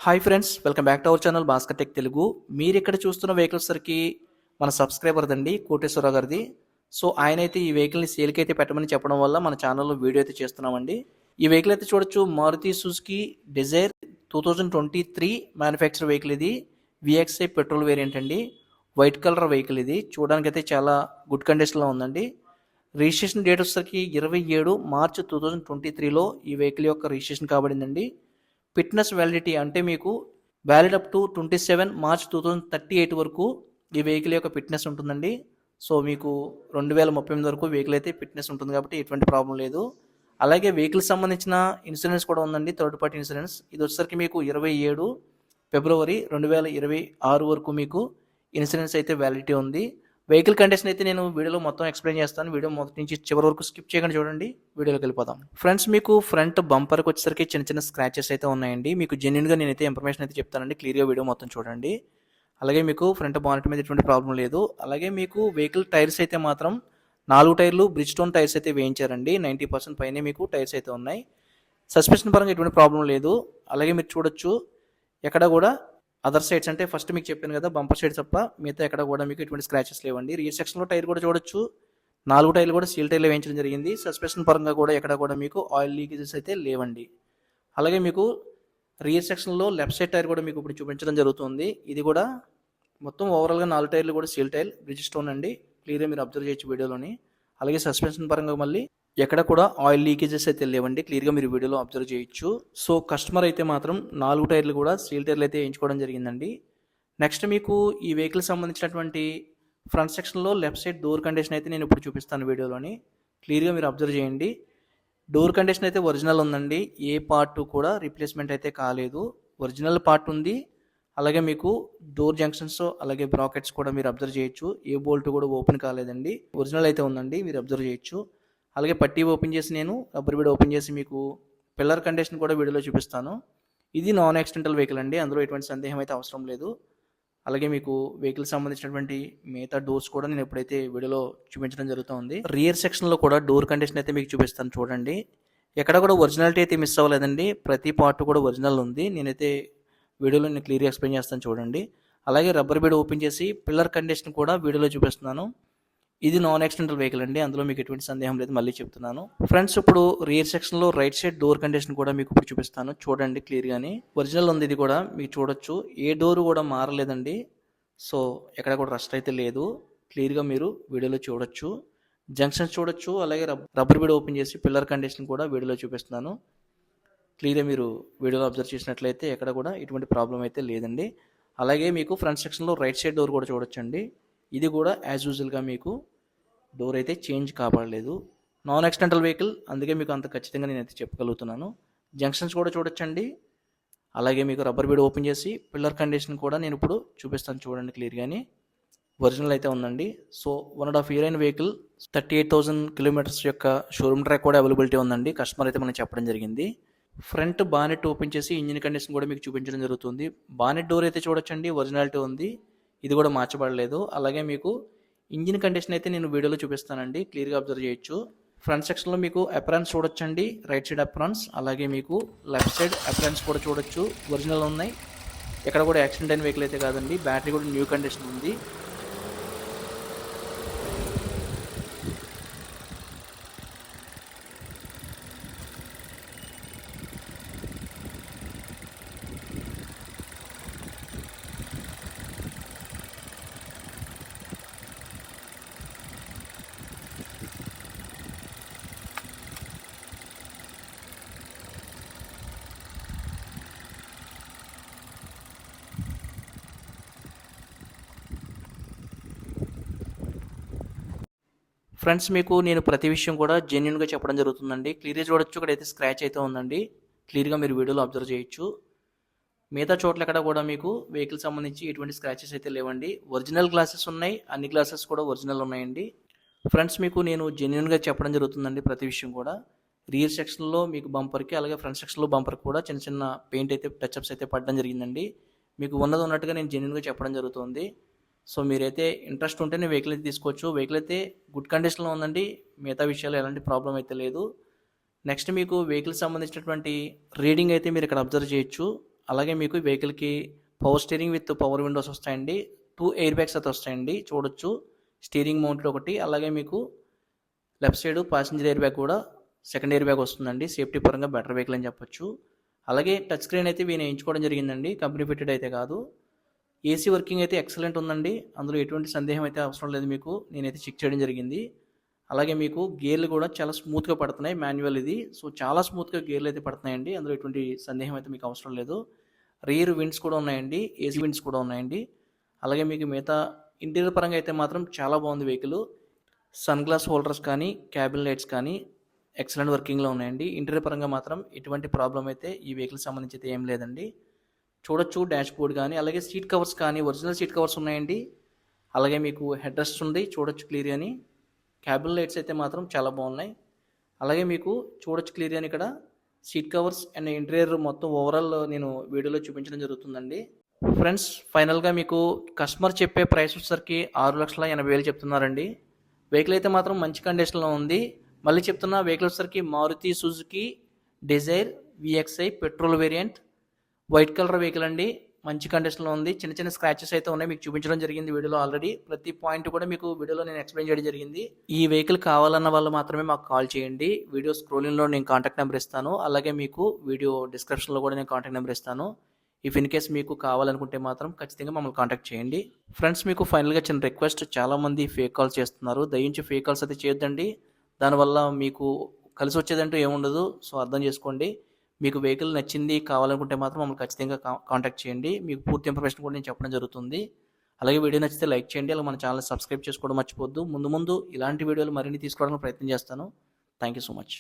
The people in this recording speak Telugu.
Hi friends, welcome back to our channel Bhaskar tech Telugu. మీరు ఇక్కడ చూస్తున్న వెహికల్ సరికి మన సబ్స్క్రైబర్ దండి, కోటేశ్వరరావు గారిది. సో ఆయన అయితే ఈ వెహికల్ని సేల్కి అయితే పెట్టమని చెప్పడం వల్ల మన ఛానల్లో వీడియో అయితే చేస్తున్నామండి. ఈ వెహికల్ అయితే చూడొచ్చు, Maruti Suzuki Dzire 2023 manufacture vehicle. ఇది విఎక్స్ఐ పెట్రోల్ వేరియంట్ అండి. White colour vehicle. ఇది చూడడానికి అయితే చాలా గుడ్ కండిషన్లో ఉందండి. రిజిస్ట్రేషన్ డేట్ వచ్చేసరికి 27 మార్చ్ 2023లో ఈ వెహికల్ యొక్క రిజిస్ట్రేషన్ కాబడిందండి. ఫిట్నెస్ వ్యాలిడిటీ అంటే మీకు వ్యాలిడ్ అప్ టు 27 మార్చ్ 2038 వరకు ఈ వెహికల్ యొక్క ఫిట్నెస్ ఉంటుందండి. సో మీకు 2038 వరకు వెహికల్ అయితే ఫిట్నెస్ ఉంటుంది కాబట్టి ఎటువంటి ప్రాబ్లం లేదు. అలాగే వెహికల్ సంబంధించిన ఇన్సూరెన్స్ కూడా ఉందండి, థర్డ్ పార్టీ ఇన్సూరెన్స్. ఇది వచ్చేసరికి మీకు 27 ఫిబ్రవరి 2026 వరకు మీకు ఇన్సూరెన్స్ అయితే వ్యాలిడిటీ ఉంది. వెహికల్ కండిషన్ అయితే నేను వీడియోలో మొత్తం ఎక్స్ప్లెయిన్ చేస్తాను. వీడియో మొదటి నుంచి చివరి వరకు స్కిప్ చేయకుండా చూడండి. వీడియోలోకి వెళ్ళిపోదాం. ఫ్రెండ్స్, మీకు ఫ్రంట్ బంపర్కి వచ్చేసరికి చిన్న చిన్న స్క్రాచెస్ అయితే ఉన్నాయండి. మీకు జెన్యున్గా నేనైతే ఇన్ఫర్మేషన్ అయితే చెప్తానండి. క్లియర్గా వీడియో మొత్తం చూడండి. అలాగే మీకు ఫ్రంట్ బానెట్ మీద ఎటువంటి ప్రాబ్లం లేదు. అలాగే మీకు వెహికల్ టైర్స్ అయితే మాత్రం 4 టైర్లు బ్రిడ్జ్ స్టోన్ టైర్స్ అయితే వేయించారండి. 90% పైనే మీకు టైర్స్ అయితే ఉన్నాయి. సస్పెన్షన్ పరంగా ఎటువంటి ప్రాబ్లం లేదు. అలాగే మీరు చూడొచ్చు, ఎక్కడ కూడా అదర్ సైడ్స్ అంటే ఫస్ట్ మీకు చెప్పాను కదా, బంపర్ సైడ్ తప్ప మిగతా ఎక్కడ కూడా మీకు ఎటువంటి స్క్రాచెస్ లేవండి. రియర్ సెక్షన్లో టైర్ కూడా చూడొచ్చు, 4 టైర్లు కూడా సీల్ టైర్లు వేయించడం జరిగింది. సస్పెన్షన్ పరంగా కూడా ఎక్కడ కూడా మీకు ఆయిల్ లీకేజెస్ అయితే లేవండి. అలాగే మీకు రియర్ సెక్షన్లో లెఫ్ట్ సైడ్ టైర్ కూడా మీకు ఇప్పుడు చూపించడం జరుగుతుంది. ఇది కూడా మొత్తం ఓవరాల్గా 4 టైర్లు కూడా సీల్ టైర్ బ్రిడ్జ్ స్టోన్ అండి. క్లియర్గా మీరు అబ్జర్వ్ చేయొచ్చు వీడియోలోని. అలాగే సస్పెన్షన్ పరంగా మళ్ళీ ఎక్కడ కూడా ఆయిల్ లీకేజెస్ అయితే లేవండి. క్లియర్గా మీరు వీడియోలో అబ్జర్వ్ చేయొచ్చు. సో కస్టమర్ అయితే మాత్రం 4 టైర్లు కూడా సీల్ టైర్లు అయితే వేయించుకోవడం జరిగిందండి. నెక్స్ట్ మీకు ఈ వెహికల్ సంబంధించినటువంటి ఫ్రంట్ సెక్షన్లో లెఫ్ట్ సైడ్ డోర్ కండిషన్ అయితే నేను ఇప్పుడు చూపిస్తాను వీడియోలోని. క్లియర్గా మీరు అబ్జర్వ్ చేయండి. డోర్ కండిషన్ అయితే ఒరిజినల్ ఉందండి. ఏ పార్ట్ కూడా రీప్లేస్మెంట్ అయితే కాలేదు, ఒరిజినల్ పార్ట్ ఉంది. అలాగే మీకు డోర్ జంక్షన్స్ అలాగే బ్రాకెట్స్ కూడా మీరు అబ్జర్వ్ చేయొచ్చు. ఏ బోల్ట్ కూడా ఓపెన్ కాలేదండి, ఒరిజినల్ అయితే ఉందండి, మీరు అబ్జర్వ్ చేయొచ్చు. అలాగే పట్టీ ఓపెన్ చేసి నేను రబ్బర్ బీడ్ ఓపెన్ చేసి మీకు పిల్లర్ కండిషన్ కూడా వీడియోలో చూపిస్తాను. ఇది నాన్ యాక్సిడెంటల్ వెహికల్ అండి, అందులో ఎటువంటి సందేహం అయితే అవసరం లేదు. అలాగే మీకు వెహికల్ సంబంధించినటువంటి మిగతా డోర్స్ కూడా నేను ఎప్పుడైతే వీడియోలో చూపించడం జరుగుతుంది. రియర్ సెక్షన్లో కూడా డోర్ కండిషన్ అయితే మీకు చూపిస్తాను చూడండి. ఎక్కడ కూడా ఒరిజినాలిటీ అయితే మిస్ అవ్వలేదండి, ప్రతి పార్ట్ కూడా ఒరిజినల్ ఉంది. నేనైతే వీడియోలో నేను క్లియర్గా ఎక్స్ప్లెయిన్ చేస్తాను చూడండి. అలాగే రబ్బర్ బీడ్ ఓపెన్ చేసి పిల్లర్ కండిషన్ కూడా వీడియోలో చూపిస్తున్నాను. ఇది నాన్ యాక్సిడెంటల్ వెహికల్ అండి, అందులో మీకు ఎటువంటి సందేహం లేదు, మళ్ళీ చెప్తున్నాను. ఫ్రెండ్స్, ఇప్పుడు రియర్ సెక్షన్లో రైట్ సైడ్ డోర్ కండిషన్ కూడా మీకు ఇప్పుడు చూపిస్తాను చూడండి. క్లియర్గానే ఒరిజినల్ ఉంది. ఇది కూడా మీకు చూడొచ్చు, ఏ డోర్ కూడా మారలేదండి. సో ఎక్కడ కూడా రస్ట్ అయితే లేదు, క్లియర్గా మీరు వీడియోలో చూడొచ్చు. జంక్షన్స్ చూడొచ్చు. అలాగే రబ్బర్ బీడ్ ఓపెన్ చేసి పిల్లర్ కండిషన్ కూడా వీడియోలో చూపిస్తున్నాను. క్లియర్గా మీరు వీడియోలో అబ్జర్వ్ చేసినట్లయితే ఎక్కడ కూడా ఎటువంటి ప్రాబ్లం అయితే లేదండి. అలాగే మీకు ఫ్రంట్ సెక్షన్లో రైట్ సైడ్ డోర్ కూడా చూడొచ్చండి. ఇది కూడా యాజ్ యూజువల్గా మీకు డోర్ అయితే చేంజ్ కాపాడలేదు. నాన్ యాక్సిడెంటల్ వెహికల్, అందుకే మీకు అంత ఖచ్చితంగా నేనైతే చెప్పగలుగుతున్నాను. జంక్షన్స్ కూడా చూడొచ్చండి. అలాగే మీకు రబ్బర్ బీడ్ ఓపెన్ చేసి పిల్లర్ కండిషన్ కూడా నేను ఇప్పుడు చూపిస్తాను చూడండి. క్లియర్గానే ఒరిజినల్ అయితే ఉందండి. సో 1.5 year అయిన వెహికల్, 38,000 కిలోమీటర్స్ యొక్క షోరూమ్ ట్రాక్ కూడా అవైలబిలిటీ ఉందండి. కస్టమర్ అయితే మనకి చెప్పడం జరిగింది. ఫ్రంట్ బానెట్ ఓపెన్ చేసి ఇంజిన్ కండిషన్ కూడా మీకు చూపించడం జరుగుతుంది. బానెట్ డోర్ అయితే చూడొచ్చండి, ఒరిజినాలిటీ ఉంది, ఇది కూడా మార్చబడలేదు. అలాగే మీకు ఇంజిన్ కండిషన్ అయితే నేను వీడియోలో చూపిస్తానండి, క్లియర్గా అబ్జర్వ్ చేయొచ్చు. ఫ్రంట్ సెక్షన్లో మీకు అప్రాన్స్ చూడొచ్చండి, రైట్ సైడ్ అప్రాన్స్. అలాగే మీకు లెఫ్ట్ సైడ్ అప్రాన్స్ కూడా చూడొచ్చు, ఒరిజినల్ ఉన్నాయి. ఎక్కడ కూడా యాక్సిడెంట్ అయిన వెహికల్ అయితే కాదండి. బ్యాటరీ కూడా న్యూ కండిషన్ ఉంది. ఫ్రెండ్స్, మీకు నేను ప్రతి విషయం కూడా జెన్యున్గా చెప్పడం జరుగుతుందండి. క్లియర్గా చూడొచ్చు, ఇక్కడైతే స్క్రాచ్ అయితే ఉందండి. క్లియర్గా మీరు వీడియోలో అబ్జర్వ్ చేయొచ్చు. మిగతా చోట్ల ఎక్కడ కూడా మీకు వెహికల్ సంబంధించి ఎటువంటి స్క్రాచెస్ అయితే లేవండి. ఒరిజినల్ గ్లాసెస్ ఉన్నాయి, అన్ని గ్లాసెస్ కూడా ఒరిజినల్ ఉన్నాయండి. ఫ్రెండ్స్, మీకు నేను జెన్యున్గా చెప్పడం జరుగుతుందండి ప్రతి విషయం కూడా. రియర్ సెక్షన్లో మీకు బంపర్కి అలాగే ఫ్రంట్ సెక్షన్లో బంపర్కి కూడా చిన్న చిన్న పెయింట్ అయితే టచ్అప్స్ అయితే పడడం జరిగిందండి. మీకు ఉన్నది ఉన్నట్టుగా నేను జెన్యున్గా చెప్పడం జరుగుతుంది. సో మీరైతే ఇంట్రెస్ట్ ఉంటేనే వెహికల్ అయితే తీసుకోవచ్చు. వెహికల్ అయితే గుడ్ కండిషన్లో ఉందండి, మిగతా విషయాలు ఎలాంటి ప్రాబ్లం అయితే లేదు. నెక్స్ట్ మీకు వెహికల్ సంబంధించినటువంటి రీడింగ్ అయితే మీరు ఇక్కడ అబ్జర్వ్ చేయొచ్చు. అలాగే మీకు ఈ వెహికల్కి power steering with power Windows వస్తాయండి. 2 ఎయిర్ బ్యాగ్స్ అయితే వస్తాయండి చూడొచ్చు. స్టీరింగ్ మౌంటెడ్ ఒకటి, అలాగే మీకు left side passenger air bag కూడా సెకండ్ ఎయిర్ బ్యాగ్ వస్తుందండి. సేఫ్టీ పరంగా బెటర్ వెహికల్ అని చెప్పొచ్చు. అలాగే టచ్ స్క్రీన్ అయితే వీళ్ళు వేయించుకోవడం జరిగిందండి, కంపెనీ ఫిటెడ్ అయితే కాదు. ఏసీ వర్కింగ్ అయితే ఎక్సలెంట్ ఉందండి, అందులో ఎటువంటి సందేహం అయితే అవసరం లేదు. మీకు నేనైతే చెక్ చేయడం జరిగింది. అలాగే మీకు గేర్లు కూడా చాలా స్మూత్గా పడుతున్నాయి, మాన్యువల్ ఇది. సో చాలా స్మూత్గా గేర్లు అయితే పడుతున్నాయండి, అందులో ఎటువంటి సందేహం అయితే మీకు అవసరం లేదు. రియర్ విండ్స్ కూడా ఉన్నాయండి, ఏసీ విండ్స్ కూడా ఉన్నాయండి. అలాగే మీకు మిగతా ఇంటీరియర్ పరంగా అయితే మాత్రం చాలా బాగుంది వెహికల్. సన్ గ్లాస్ హోల్డర్స్ కానీ క్యాబిన్ లైట్స్ కానీ ఎక్సలెంట్ వర్కింగ్లో ఉన్నాయండి. ఇంటీరియర్ పరంగా మాత్రం ఎటువంటి ప్రాబ్లం అయితే ఈ వెహికల్ సంబంధించి అయితే ఏం లేదండి. చూడొచ్చు డాష్ బోర్డ్ కానీ, అలాగే సీట్ కవర్స్ కానీ ఒరిజినల్ సీట్ కవర్స్ ఉన్నాయండి. అలాగే మీకు హెడ్ రెస్ట్ ఉంది, చూడొచ్చు క్లియర్ అని. క్యాబిన్ లైట్స్ అయితే మాత్రం చాలా బాగున్నాయి. అలాగే మీకు చూడొచ్చు క్లియర్ అని ఇక్కడ సీట్ కవర్స్ అండ్ ఇంటీరియర్ మొత్తం ఓవరాల్ నేను వీడియోలో చూపించడం జరుగుతుందండి. ఫ్రెండ్స్, ఫైనల్గా మీకు కస్టమర్ చెప్పే ప్రైస్ వచ్చేసరికి 6,80,000 చెప్తున్నారండి. వెహికల్ అయితే మాత్రం మంచి కండిషన్లో ఉంది. మళ్ళీ చెప్తున్నా, వెహికల్ వచ్చేసరికి Maruti Suzuki Dzire VXI petrol variant, white colour vehicle అండి. మంచి కండిషన్లో ఉంది. చిన్న చిన్న స్క్రాచెస్ అయితే ఉన్నాయి, మీకు చూపించడం జరిగింది వీడియోలో ఆల్రెడీ. ప్రతి పాయింట్ కూడా మీకు వీడియోలో నేను ఎక్స్ప్లెయిన్ చేయడం జరిగింది. ఈ వెహికల్ కావాలన్న వాళ్ళు మాత్రమే మాకు కాల్ చేయండి. వీడియో స్క్రోలింగ్లో నేను కాంటాక్ట్ నెంబర్ ఇస్తాను, అలాగే మీకు వీడియో డిస్క్రిప్షన్లో కూడా నేను కాంటాక్ట్ నెంబర్ ఇస్తాను. ఇఫ్ ఇన్ కేస్ మీకు కావాలనుకుంటే మాత్రం ఖచ్చితంగా మమ్మల్ని కాంటాక్ట్ చేయండి. ఫ్రెండ్స్, మీకు ఫైనల్గా చిన్న రిక్వెస్ట్, చాలామంది ఫేక్ కాల్స్ చేస్తున్నారు, దయించి ఫేక్ కాల్స్ అయితే చేయొద్దండి. దానివల్ల మీకు కలిసి వచ్చేదంటూ ఏముండదు. సో అర్థం చేసుకోండి. మీకు వెహికల్ నచ్చింది కావాలనుకుంటే మాత్రం మమ్మల్ని ఖచ్చితంగా కాంటాక్ట్ చేయండి. మీకు పూర్తి ఇన్ఫర్మేషన్ కూడా నేను చెప్పడం జరుగుతుంది. అలాగే వీడియో నచ్చితే లైక్ చేయండి, అలాగే మన ఛానల్ సబ్స్క్రైబ్ చేసుకోవడం మర్చిపోద్దు. ముందు ఇలాంటి వీడియోలు మరిన్ని తీసుకోవడానికి ప్రయత్నం చేస్తాను. Thank you so much.